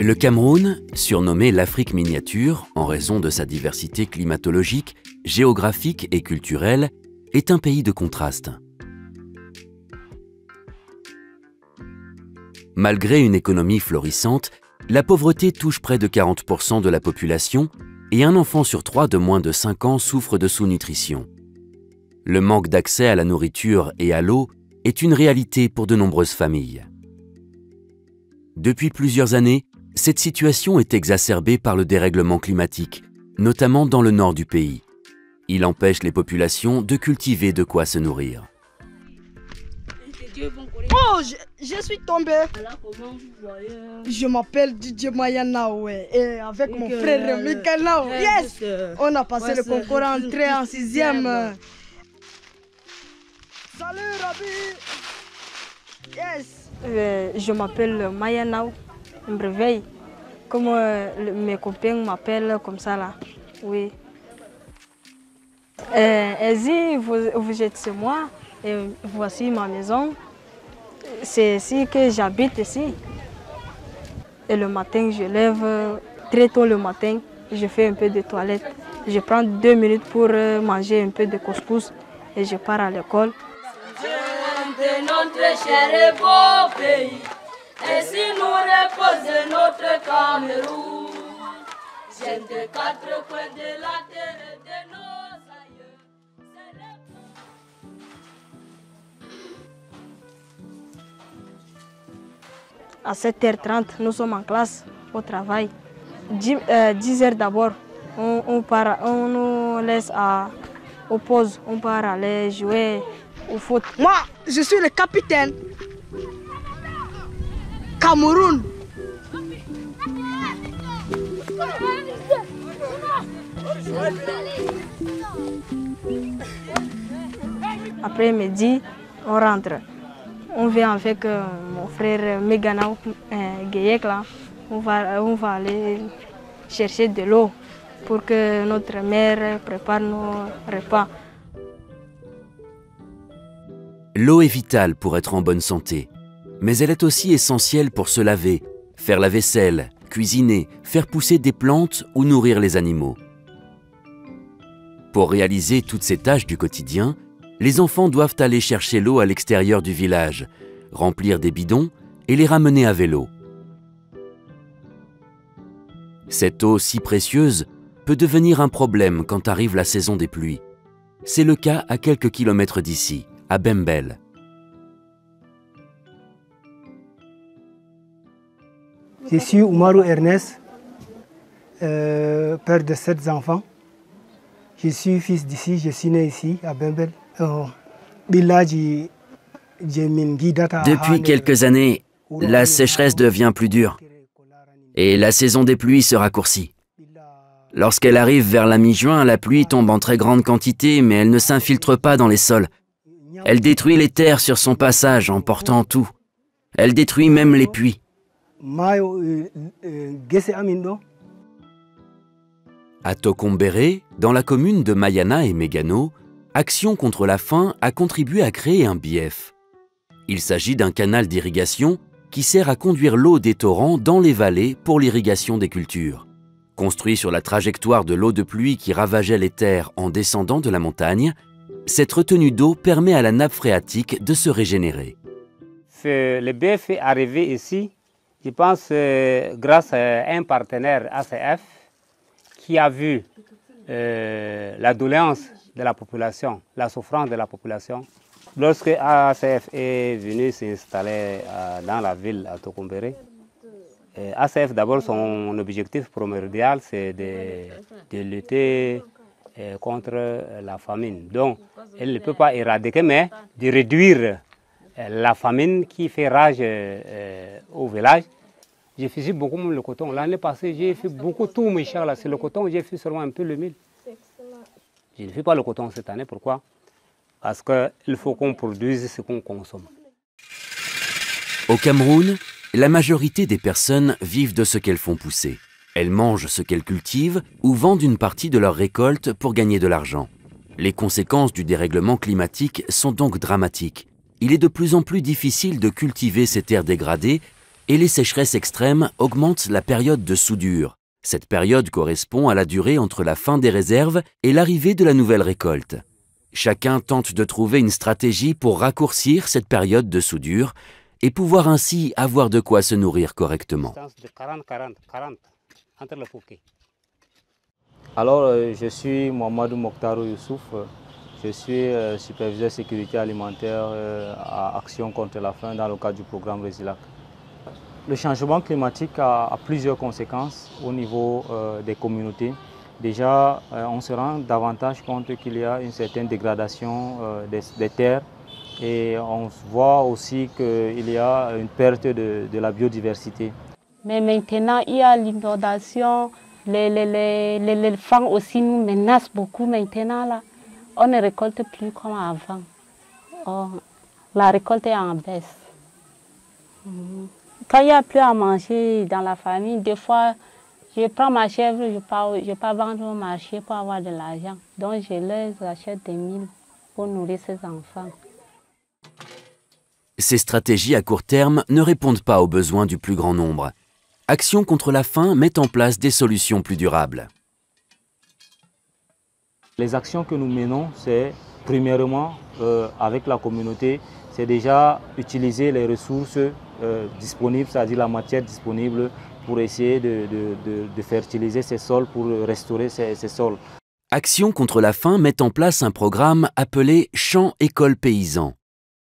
Le Cameroun, surnommé l'Afrique miniature en raison de sa diversité climatologique, géographique et culturelle, est un pays de contrastes. Malgré une économie florissante, la pauvreté touche près de 40% de la population et un enfant sur 3 de moins de 5 ans souffre de sous-nutrition. Le manque d'accès à la nourriture et à l'eau est une réalité pour de nombreuses familles. Depuis plusieurs années, cette situation est exacerbée par le dérèglement climatique, notamment dans le nord du pays. Il empêche les populations de cultiver de quoi se nourrir. Oh, je suis tombé. Je m'appelle Didier Mayanao et avec mon frère Mikanao, yes, on a passé le concours entrée en 6e. Salut Rabi. Yes. Je m'appelle Mayanao. Je me réveille. Comme mes copains m'appellent comme ça là. Oui. Ici, vous êtes chez moi et voici ma maison. C'est ici que j'habite ici. Et le matin, je lève très tôt le matin. Je fais un peu de toilette. Je prends 2 minutes pour manger un peu de couscous et je pars à l'école. De notre cher et beau pays, et si nous repose notre Cameroun, j'aime de 4 coins de la terre et de nos aïeux. À 7h30, nous sommes en classe au travail. 10h d'abord, on nous laisse aux pauses, on part aller jouer au foot. Moi, je suis le capitaine. Cameroun. Après midi, on rentre. On vient avec mon frère Meganao Guéyek là. On va aller chercher de l'eau pour que notre mère prépare nos repas. L'eau est vitale pour être en bonne santé, mais elle est aussi essentielle pour se laver, faire la vaisselle, cuisiner, faire pousser des plantes ou nourrir les animaux. Pour réaliser toutes ces tâches du quotidien, les enfants doivent aller chercher l'eau à l'extérieur du village, remplir des bidons et les ramener à vélo. Cette eau si précieuse peut devenir un problème quand arrive la saison des pluies. C'est le cas à quelques kilomètres d'ici, à Bembel. Je suis Oumarou Ernest, père de 7 enfants. Je suis fils d'ici, je suis né ici, à Bembel. Depuis quelques années, la sécheresse devient plus dure et la saison des pluies se raccourcit. Lorsqu'elle arrive vers la mi-juin, la pluie tombe en très grande quantité, mais elle ne s'infiltre pas dans les sols. Elle détruit les terres sur son passage, emportant tout. Elle détruit même les puits. À Tokombéré, dans la commune de Mayana et Megano, Action contre la faim a contribué à créer un bief. Il s'agit d'un canal d'irrigation qui sert à conduire l'eau des torrents dans les vallées pour l'irrigation des cultures. Construit sur la trajectoire de l'eau de pluie qui ravageait les terres en descendant de la montagne, cette retenue d'eau permet à la nappe phréatique de se régénérer. Le BF est arrivé ici, je pense, grâce à un partenaire ACF qui a vu la doléance de la population, la souffrance de la population. Lorsque ACF est venu s'installer dans la ville à Tokombéré, ACF d'abord son objectif primordial c'est de lutter contre la famine. Donc elle ne peut pas éradiquer mais de réduire la famine qui fait rage au village. J'ai fait beaucoup le coton. L'année passée j'ai fait beaucoup tout mes chers là, c'est le coton, j'ai fait seulement un peu le mil. Je ne fais pas le coton cette année, pourquoi? Parce qu'il faut qu'on produise ce qu'on consomme. Au Cameroun, la majorité des personnes vivent de ce qu'elles font pousser. Elles mangent ce qu'elles cultivent ou vendent une partie de leur récolte pour gagner de l'argent. Les conséquences du dérèglement climatique sont donc dramatiques. Il est de plus en plus difficile de cultiver ces terres dégradées et les sécheresses extrêmes augmentent la période de soudure. Cette période correspond à la durée entre la fin des réserves et l'arrivée de la nouvelle récolte. Chacun tente de trouver une stratégie pour raccourcir cette période de soudure et pouvoir ainsi avoir de quoi se nourrir correctement. Alors, je suis Mohamedou Mokhtarou Youssouf, je suis superviseur sécurité alimentaire à Action contre la faim dans le cadre du programme Résilac. Le changement climatique a plusieurs conséquences au niveau des communautés. Déjà, on se rend davantage compte qu'il y a une certaine dégradation des terres et on voit aussi qu'il y a une perte de la biodiversité. Mais maintenant, il y a l'inondation, les éléphants aussi nous menacent beaucoup maintenant. Là. On ne récolte plus comme avant. Oh, la récolte est en baisse. Quand il n'y a plus à manger dans la famille, des fois, je prends ma chèvre, je pars vendre au marché pour avoir de l'argent. Donc je les achète des milles pour nourrir ces enfants. Ces stratégies à court terme ne répondent pas aux besoins du plus grand nombre. Action contre la faim met en place des solutions plus durables. Les actions que nous menons, c'est premièrement, avec la communauté, c'est déjà utiliser les ressources disponibles, c'est-à-dire la matière disponible pour essayer de fertiliser ces sols, pour restaurer ces sols. Action contre la faim met en place un programme appelé Champ École Paysan.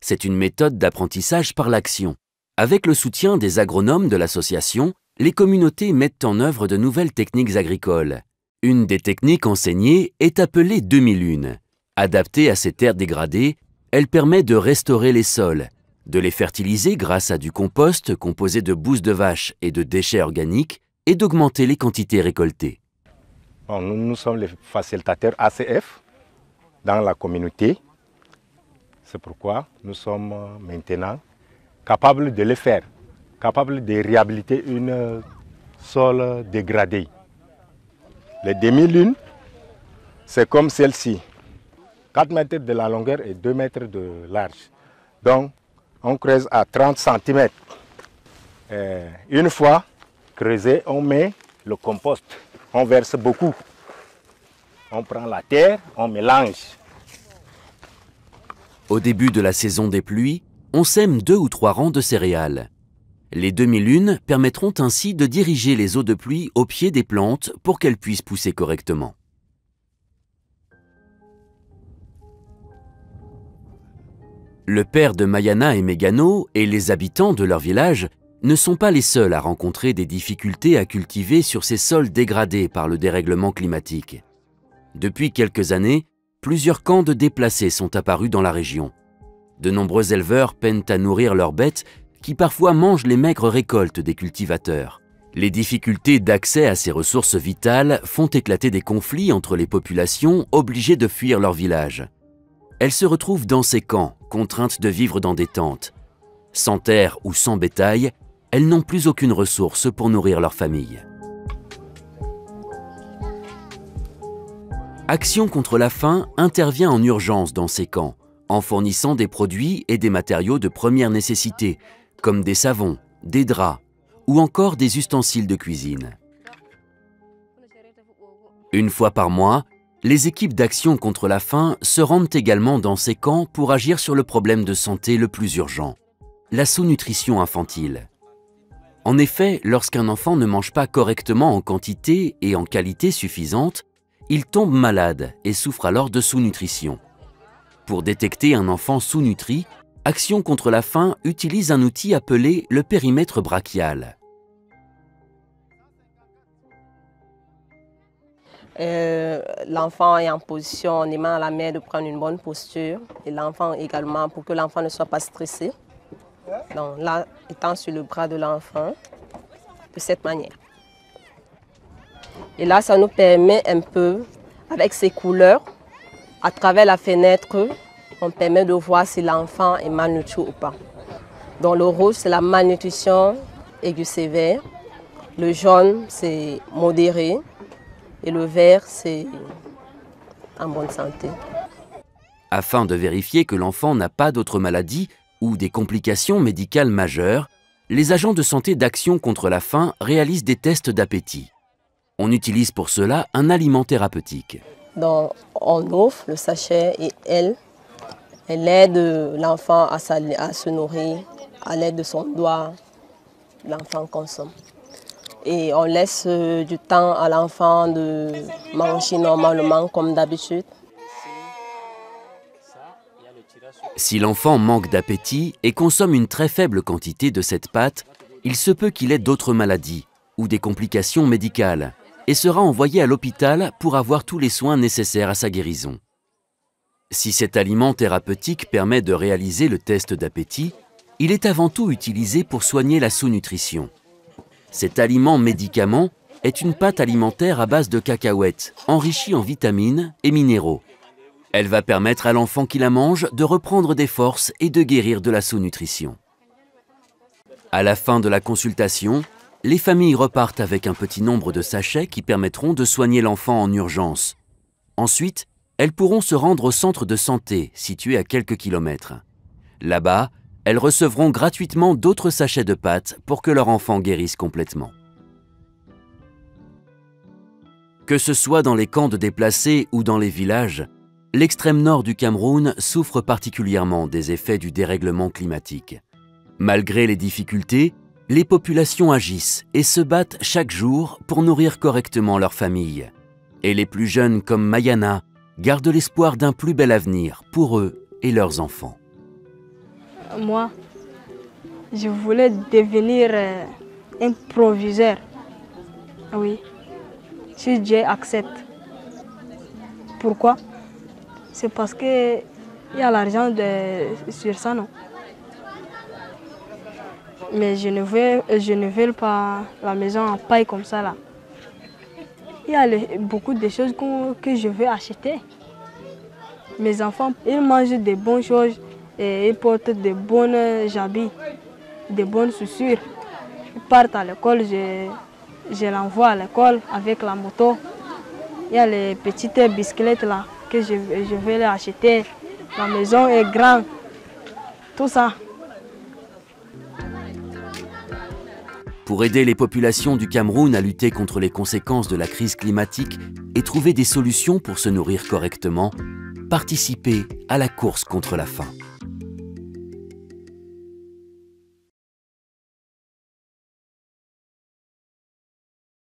C'est une méthode d'apprentissage par l'action. Avec le soutien des agronomes de l'association, les communautés mettent en œuvre de nouvelles techniques agricoles. Une des techniques enseignées est appelée demi-lune. Adaptée à ces terres dégradées, elle permet de restaurer les sols, de les fertiliser grâce à du compost composé de bouse de vache et de déchets organiques et d'augmenter les quantités récoltées. Bon, nous sommes les facilitateurs ACF dans la communauté. C'est pourquoi nous sommes maintenant capables de le faire, capables de réhabiliter une sol dégradé. Les demi-lunes, c'est comme celle-ci, 4 mètres de la longueur et 2 mètres de large. Donc, on creuse à 30 cm. Une fois creusé, on met le compost. On verse beaucoup. On prend la terre, on mélange. Au début de la saison des pluies, on sème 2 ou 3 rangs de céréales. Les demi-lunes permettront ainsi de diriger les eaux de pluie au pied des plantes pour qu'elles puissent pousser correctement. Le père de Mayana et Megano et les habitants de leur village ne sont pas les seuls à rencontrer des difficultés à cultiver sur ces sols dégradés par le dérèglement climatique. Depuis quelques années, plusieurs camps de déplacés sont apparus dans la région. De nombreux éleveurs peinent à nourrir leurs bêtes qui parfois mangent les maigres récoltes des cultivateurs. Les difficultés d'accès à ces ressources vitales font éclater des conflits entre les populations obligées de fuir leur village. Elles se retrouvent dans ces camps, contraintes de vivre dans des tentes. Sans terre ou sans bétail, elles n'ont plus aucune ressource pour nourrir leur famille. Action contre la faim intervient en urgence dans ces camps, en fournissant des produits et des matériaux de première nécessité, comme des savons, des draps ou encore des ustensiles de cuisine. Une fois par mois, les équipes d'Action contre la faim se rendent également dans ces camps pour agir sur le problème de santé le plus urgent, la sous-nutrition infantile. En effet, lorsqu'un enfant ne mange pas correctement en quantité et en qualité suffisante, il tombe malade et souffre alors de sous-nutrition. Pour détecter un enfant sous-nutri, Action contre la faim utilise un outil appelé le périmètre brachial. L'enfant est en position, on demande à la mère de prendre une bonne posture et l'enfant également pour que l'enfant ne soit pas stressé. Donc là, étant sur le bras de l'enfant, de cette manière. Et là, ça nous permet un peu, avec ces couleurs, à travers la fenêtre, on permet de voir si l'enfant est malnutri ou pas. Donc le rouge, c'est la malnutrition aiguë sévère. Le jaune, c'est modéré. Et le vert, c'est en bonne santé. Afin de vérifier que l'enfant n'a pas d'autres maladies ou des complications médicales majeures, les agents de santé d'Action contre la faim réalisent des tests d'appétit. On utilise pour cela un aliment thérapeutique. Donc, on ouvre le sachet et elle aide l'enfant à se nourrir. À l'aide de son doigt, l'enfant consomme. Et on laisse du temps à l'enfant de manger normalement comme d'habitude. Si l'enfant manque d'appétit et consomme une très faible quantité de cette pâte, il se peut qu'il ait d'autres maladies ou des complications médicales et sera envoyé à l'hôpital pour avoir tous les soins nécessaires à sa guérison. Si cet aliment thérapeutique permet de réaliser le test d'appétit, il est avant tout utilisé pour soigner la sous-nutrition. Cet aliment-médicament est une pâte alimentaire à base de cacahuètes, enrichie en vitamines et minéraux. Elle va permettre à l'enfant qui la mange de reprendre des forces et de guérir de la sous-nutrition. À la fin de la consultation, les familles repartent avec un petit nombre de sachets qui permettront de soigner l'enfant en urgence. Ensuite, elles pourront se rendre au centre de santé, situé à quelques kilomètres. Là-bas, elles recevront gratuitement d'autres sachets de pâtes pour que leur enfant guérisse complètement. Que ce soit dans les camps de déplacés ou dans les villages, l'extrême nord du Cameroun souffre particulièrement des effets du dérèglement climatique. Malgré les difficultés, les populations agissent et se battent chaque jour pour nourrir correctement leurs familles. Et les plus jeunes comme Mayana gardent l'espoir d'un plus bel avenir pour eux et leurs enfants. Moi, je voulais devenir un proviseur. Oui, si Dieu accepte. Pourquoi? C'est parce qu'il y a l'argent sur ça, non? Mais je ne veux pas la maison en paille comme ça, là. Il y a beaucoup de choses que je veux acheter. Mes enfants, ils mangent des bonnes choses et ils portent de bonnes habits, de bonnes chaussures. Ils partent à l'école, je l'envoie à l'école avec la moto. Il y a les petites bicyclettes là que je vais les acheter. La maison est grande, tout ça. Pour aider les populations du Cameroun à lutter contre les conséquences de la crise climatique et trouver des solutions pour se nourrir correctement, participez à la course contre la faim.